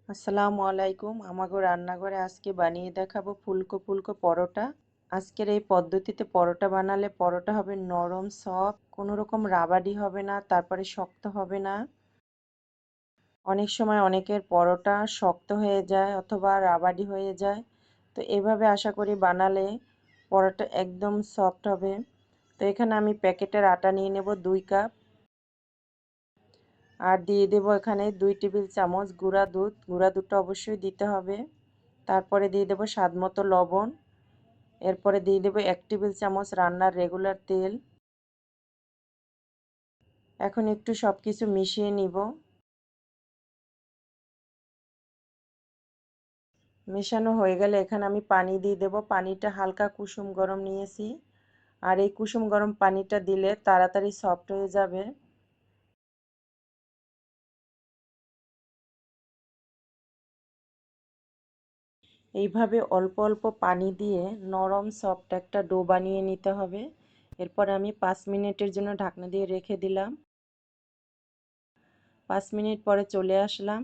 আসসালামু আলাইকুম। আমাগো রান্নাঘরে আজকে বানিয়ে দেখাবো ফুলকো ফুলকো পরোটা। আজকের এই পদ্ধতিতে পরোটা বানালে পরোটা হবে নরম সফট, কোনো রকম রাবারি হবে না, তারপরে শক্ত হবে না। অনেক সময় অনেকের পরোটা শক্ত হয়ে যায় অথবা রাবারি হয়ে যায়। তো এভাবে আশা করি বানালে পরোটা একদম সফট হবে। তো এখানে আমি প্যাকেটের আটা নিয়ে নেব 2 কাপ। আর দিয়ে দেব এখানে 2 টেবিল চামচ গুঁড়া দুধ। গুঁড়া দুধটা অবশ্যই দিতে হবে। তারপরে দিয়ে দেব স্বাদমতো লবণ। এরপরে দিয়ে দেব 1 টেবিল চামচ রান্নার রেগুলার তেল। এখন একটু সব কিছু মিশিয়ে নিব। মেশানো হয়ে গেলে এখানে আমি পানি দিয়ে দেব। পানিটা হালকা কুসুম গরম নিয়েছি। আর এই কুসুম গরম পানিটা দিলে তাড়াতাড়ি সফট হয়ে যাবে। এইভাবে অল্প অল্প পানি দিয়ে নরম সফট একটা ডো বানিয়ে নিতে হবে। এরপর আমি 5 মিনিটের জন্য ঢাকনা দিয়ে রেখে দিলাম। 5 মিনিট পরে চলে আসলাম।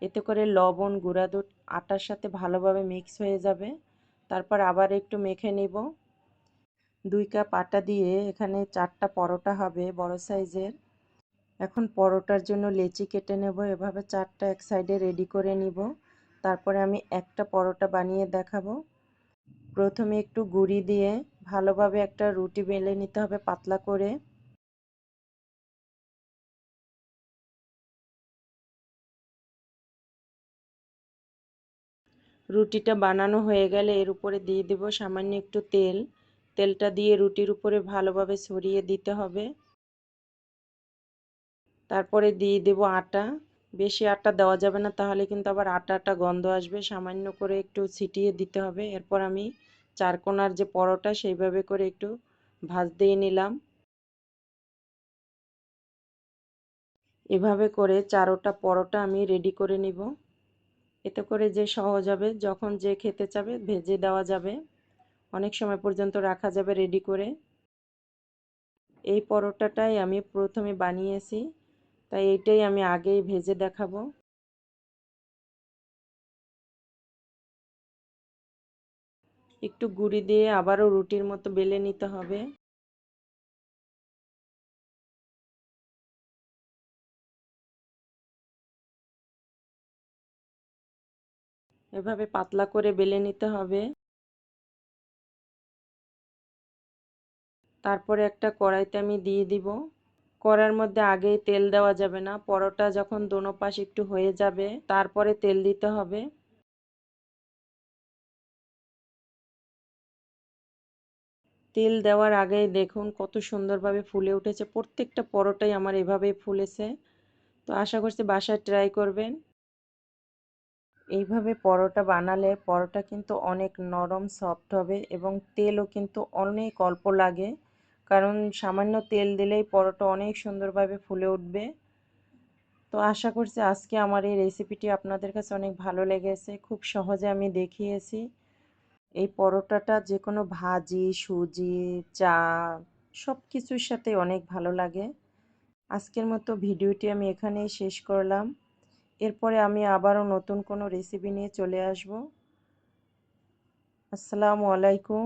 এতে করে লবণ গুঁড়া দুধ আটার সাথে ভালোভাবে মিক্স হয়ে যাবে। তারপর আবার একটু মেখে নিব। 2 কাপ আটা দিয়ে এখানে 4টা পরোটা হবে বড় সাইজের। এখন পরোটার জন্য লেচি কেটে নেব। এভাবে 4টা এক সাইডে রেডি করে নিব। তারপরে আমি একটা পরোটা বানিয়ে দেখাবো। প্রথমে একটু গুঁড়ি দিয়ে ভালোভাবে একটা রুটি বেলে নিতে হবে পাতলা করে। রুটিটা বানানো হয়ে গেলে এর উপরে দিয়ে দেব সামান্য একটু তেল। তেলটা দিয়ে রুটির উপরে ভালোভাবে ছড়িয়ে দিতে হবে। তারপরে দিয়ে দেব আটা। বেশি আটা দেওয়া যাবে না, তাহলে কিন্তু আবার আটা আটা গন্ধ আসবে। সামান্য করে একটু ছিটিয়ে দিতে হবে। এরপর আমি চারকোনার যে পরোটা সেইভাবে করে একটু ভাঁজ দিয়ে নিলাম। এভাবে করে চারোটা পরোটা আমি রেডি করে নিব। এতে করে যে সহজ হবে, যখন যে খেতে চাবে ভেজে দেওয়া যাবে। অনেক সময় পর্যন্ত রাখা যাবে রেডি করে। এই পরোটাটাই আমি প্রথমে বানিয়েছি, তাই এইটাই আমি আগেই ভেজে দেখাবো। একটু গুঁড়ি দিয়ে আবারও রুটির মতো বেলে নিতে হবে। এভাবে পাতলা করে বেলে নিতে হবে। তারপরে একটা কড়াইতে আমি দিয়ে দিব। কড়াইয়ের মধ্যে আগেই তেল দেওয়া যাবে না, পরোটা যখন দোনো পাশ একটু হয়ে যাবে তারপরে তেল দিতে হবে। তেল দেওয়ার আগেই দেখুন কত সুন্দরভাবে ফুলে উঠেছে। প্রত্যেকটা পরোটাই আমার এভাবেই ফুলেছে। তো আশা করছি বাসায় ট্রাই করবেন। এইভাবে পরোটা বানালে পরোটা কিন্তু অনেক নরম সফট হবে এবং তেলও কিন্তু অনেক অল্প লাগে, কারণ সামান্য তেল দিলেই পরোটা অনেক সুন্দরভাবে ফুলে উঠবে। তো আশা করছি আজকে আমার এই রেসিপিটি আপনাদের কাছে অনেক ভালো লেগেছে। খুব সহজে আমি দেখিয়েছি। এই পরোটাটা যে কোনো ভাজি, সুজি, চা সব কিছুর সাথে অনেক ভালো লাগে। আজকের মতো ভিডিওটি আমি এখানেই শেষ করলাম। এরপরে আমি আবারও নতুন কোনো রেসিপি নিয়ে চলে আসব। আসসালামু আলাইকুম।